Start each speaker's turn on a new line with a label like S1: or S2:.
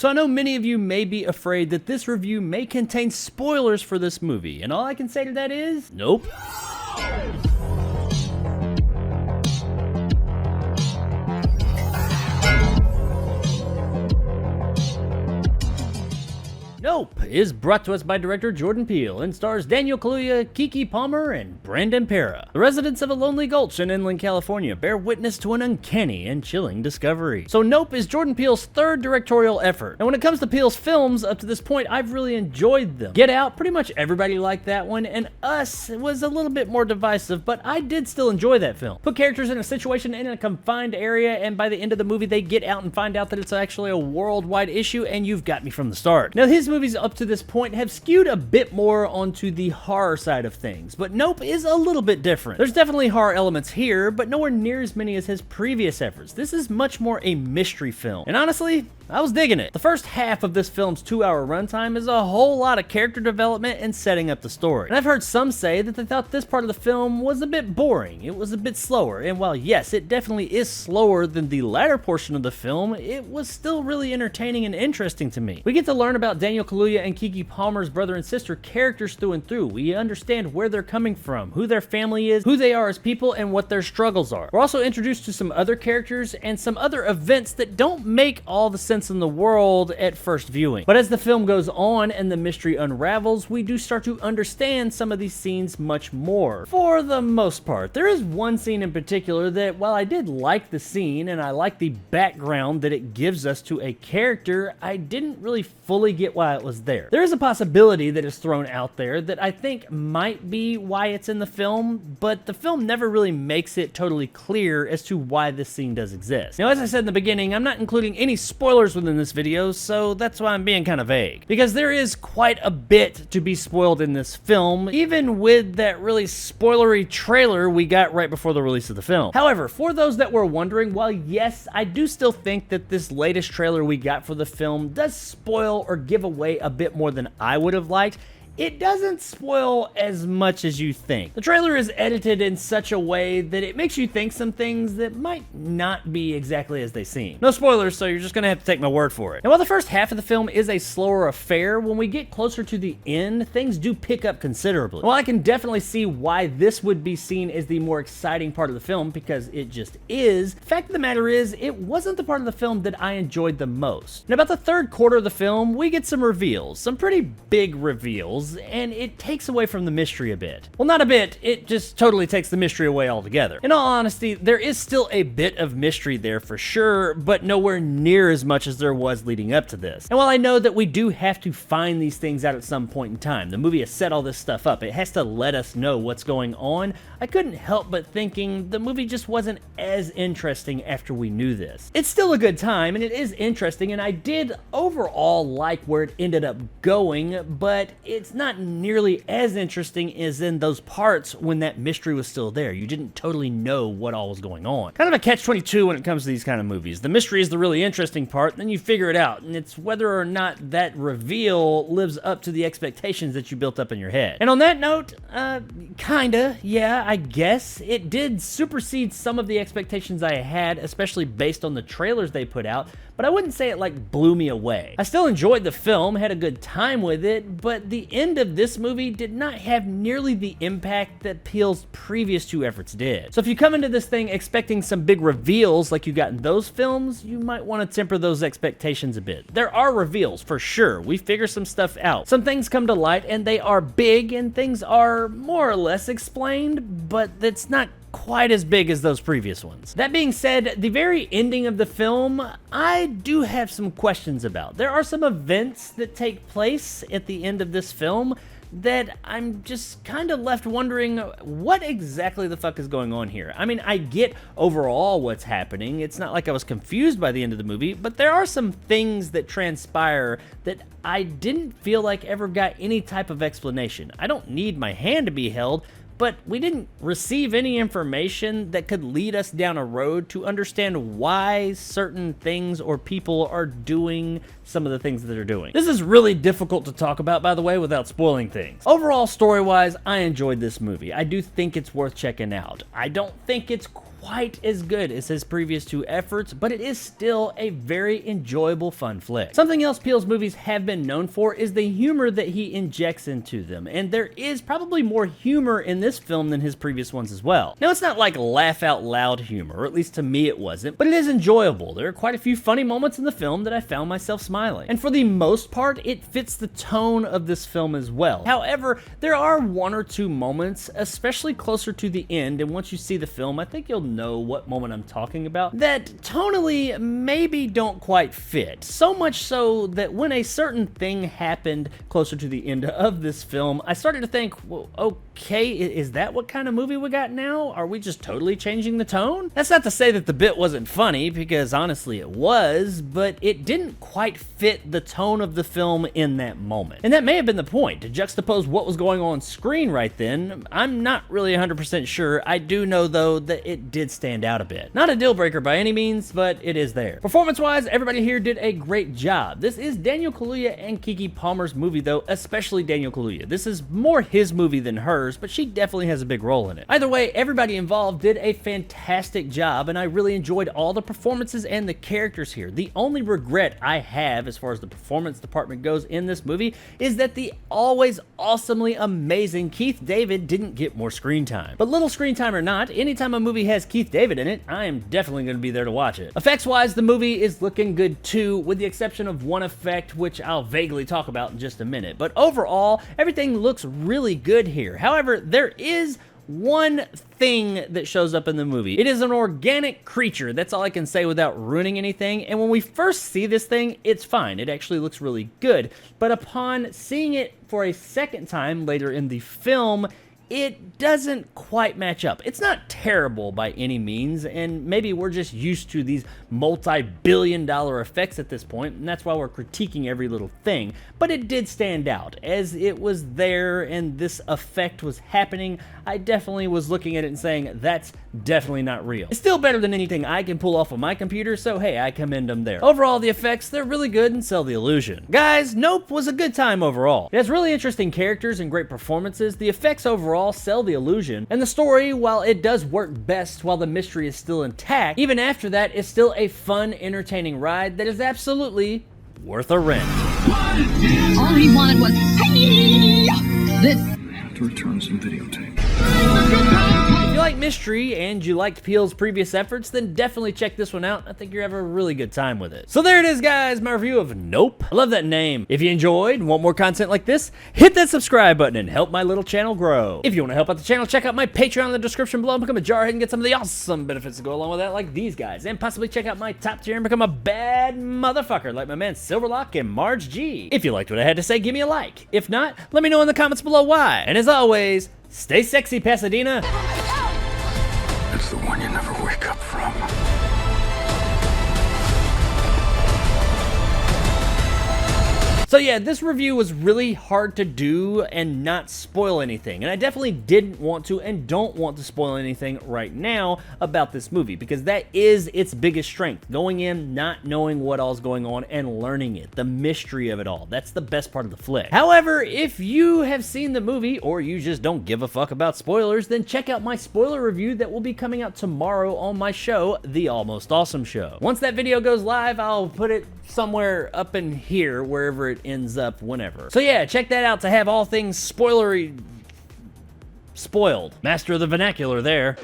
S1: So I know many of you may be afraid that this review may contain spoilers for this movie, and all I can say to that is, nope. Nope is brought to us by director Jordan Peele and stars Daniel Kaluuya, Keke Palmer, and Brandon Pera. The residents of a lonely gulch in inland California bear witness to an uncanny and chilling discovery. So Nope is Jordan Peele's third directorial effort. And when it comes to Peele's films, up to this point, I've really enjoyed them. Get Out, pretty much everybody liked that one, and Us was a little bit more divisive, but I did still enjoy that film. Put characters in a situation in a confined area, and by the end of the movie, they get out and find out that it's actually a worldwide issue, and you've got me from the start. Now, his movies up to this point have skewed a bit more onto the horror side of things, but Nope is a little bit different. There's definitely horror elements here, but nowhere near as many as his previous efforts. This is much more a mystery film, and honestly, I was digging it. The first half of this film's 2-hour runtime is a whole lot of character development and setting up the story. And I've heard some say that they thought this part of the film was a bit boring. It was a bit slower, and while yes, it definitely is slower than the latter portion of the film, it was still really entertaining and interesting to me. We get to learn about Daniel Kaluuya and Keke Palmer's brother and sister characters through and through. We understand where they're coming from, who their family is, who they are as people, and what their struggles are. We're also introduced to some other characters and some other events that don't make all the sense in the world at first viewing. But as the film goes on and the mystery unravels, we do start to understand some of these scenes much more. For the most part, there is one scene in particular that, while I did like the scene and I like the background that it gives us to a character, I didn't really fully get why it was there. There is a possibility that is thrown out there that I think might be why it's in the film, but the film never really makes it totally clear as to why this scene does exist. Now, as I said in the beginning, I'm not including any spoilers within this video, so that's why I'm being kind of vague. Because there is quite a bit to be spoiled in this film, even with that really spoilery trailer we got right before the release of the film. However, for those that were wondering, while yes, I do still think that this latest trailer we got for the film does spoil or give away a bit more than I would have liked, it doesn't spoil as much as you think. The trailer is edited in such a way that it makes you think some things that might not be exactly as they seem. No spoilers, so you're just gonna have to take my word for it. Now, while the first half of the film is a slower affair, when we get closer to the end, things do pick up considerably. Well, I can definitely see why this would be seen as the more exciting part of the film, because it just is. The fact of the matter is, it wasn't the part of the film that I enjoyed the most. In about the third quarter of the film, we get some reveals, some pretty big reveals, and it takes away from the mystery a bit. Well, not a bit, it just totally takes the mystery away altogether. In all honesty, there is still a bit of mystery there for sure, but nowhere near as much as there was leading up to this. And while I know that we do have to find these things out at some point in time, the movie has set all this stuff up, it has to let us know what's going on, I couldn't help but thinking the movie just wasn't as interesting after we knew this. It's still a good time, and it is interesting, and I did overall like where it ended up going, but it's not nearly as interesting as in those parts when that mystery was still there. You didn't totally know what all was going on. Kind of a catch-22 when it comes to these kind of movies. The mystery is the really interesting part, then you figure it out, and it's whether or not that reveal lives up to the expectations that you built up in your head. And on that note, kinda, yeah, I guess. It did supersede some of the expectations I had, especially based on the trailers they put out, but I wouldn't say it like blew me away. I still enjoyed the film, had a good time with it, but the end of this movie did not have nearly the impact that Peele's previous two efforts did. So if you come into this thing expecting some big reveals like you got in those films, you might want to temper those expectations a bit. There are reveals, for sure. We figure some stuff out. Some things come to light and they are big, and things are more or less explained, but that's not quite as big as those previous ones. That being said, the very ending of the film, I do have some questions about. There are some events that take place at the end of this film that I'm just kind of left wondering what exactly the fuck is going on here. I mean, I get overall what's happening. It's not like I was confused by the end of the movie, but there are some things that transpire that I didn't feel like ever got any type of explanation. I don't need my hand to be held, but we didn't receive any information that could lead us down a road to understand why certain things or people are doing some of the things that they're doing. This is really difficult to talk about, by the way, without spoiling things. Overall, story-wise, I enjoyed this movie. I do think it's worth checking out. I don't think it's quite as good as his previous two efforts, but it is still a very enjoyable, fun flick. Something else Peele's movies have been known for is the humor that he injects into them, and there is probably more humor in this film than his previous ones as well. Now, it's not like laugh out loud humor, or at least to me it wasn't, but it is enjoyable. There are quite a few funny moments in the film that I found myself smiling. And for the most part, it fits the tone of this film as well. However, there are one or two moments, especially closer to the end, and once you see the film, I think you'll know what moment I'm talking about, that tonally maybe don't quite fit. So much so that when a certain thing happened closer to the end of this film, I started to think, well, okay, is that what kind of movie we got now? Are we just totally changing the tone? That's not to say that the bit wasn't funny, because honestly it was, but it didn't quite fit the tone of the film in that moment. And that may have been the point, to juxtapose what was going on screen right then. I'm not really 100% sure. I do know though that it did stand out a bit. Not a deal breaker by any means, but it is there. Performance-wise, everybody here did a great job. This is Daniel Kaluuya and Keke Palmer's movie though, especially Daniel Kaluuya. This is more his movie than hers, but she definitely has a big role in it. Either way, everybody involved did a fantastic job, and I really enjoyed all the performances and the characters here. The only regret I have as far as the performance department goes in this movie is that the always awesomely amazing Keith David didn't get more screen time. But little screen time or not, anytime a movie has Keith David in it, I am definitely going to be there to watch it. Effects-wise, the movie is looking good too, with the exception of one effect, which I'll vaguely talk about in just a minute. But overall, everything looks really good here. However, there is one thing that shows up in the movie. It is an organic creature. That's all I can say without ruining anything. And when we first see this thing, it's fine. It actually looks really good. But upon seeing it for a second time later in the film, it doesn't quite match up. It's not terrible by any means, and maybe we're just used to these multi-billion-dollar effects at this point, and that's why we're critiquing every little thing. But it did stand out. As it was there and this effect was happening, I definitely was looking at it and saying, that's definitely not real. It's still better than anything I can pull off of my computer, so hey, I commend them there. Overall, the effects, they're really good and sell the illusion. Guys, Nope was a good time overall. It has really interesting characters and great performances. The effects overall sell the illusion, and the story, while it does work best while the mystery is still intact, even after that, is still a fun, entertaining ride that is absolutely worth a rent.
S2: All he wanted was this.
S3: I have to return some videotape.
S1: If you like mystery and you liked Peele's previous efforts, then definitely check this one out. I think you're having a really good time with it. So there it is, guys, my review of Nope. I love that name. If you enjoyed and want more content like this, hit that subscribe button and help my little channel grow. If you want to help out the channel, check out my Patreon in the description below and become a jarhead and get some of the awesome benefits that go along with that, like these guys. And possibly check out my top tier and become a bad motherfucker like my man Silverlock and Marge G. If you liked what I had to say, give me a like. If not, let me know in the comments below why. And as always, stay sexy, Pasadena.
S3: It's the one you never wake up from.
S1: So yeah, this review was really hard to do and not spoil anything, and I definitely didn't want to and don't want to spoil anything right now about this movie, because that is its biggest strength, going in not knowing what all's going on and learning it, the mystery of it all. That's the best part of the flick. However, if you have seen the movie or you just don't give a fuck about spoilers, then check out my spoiler review that will be coming out tomorrow on my show, The Almost Awesome Show. Once that video goes live, I'll put it somewhere up in here, wherever it ends up, whenever. So yeah, check that out to have all things spoilery spoiled. Master of the vernacular there.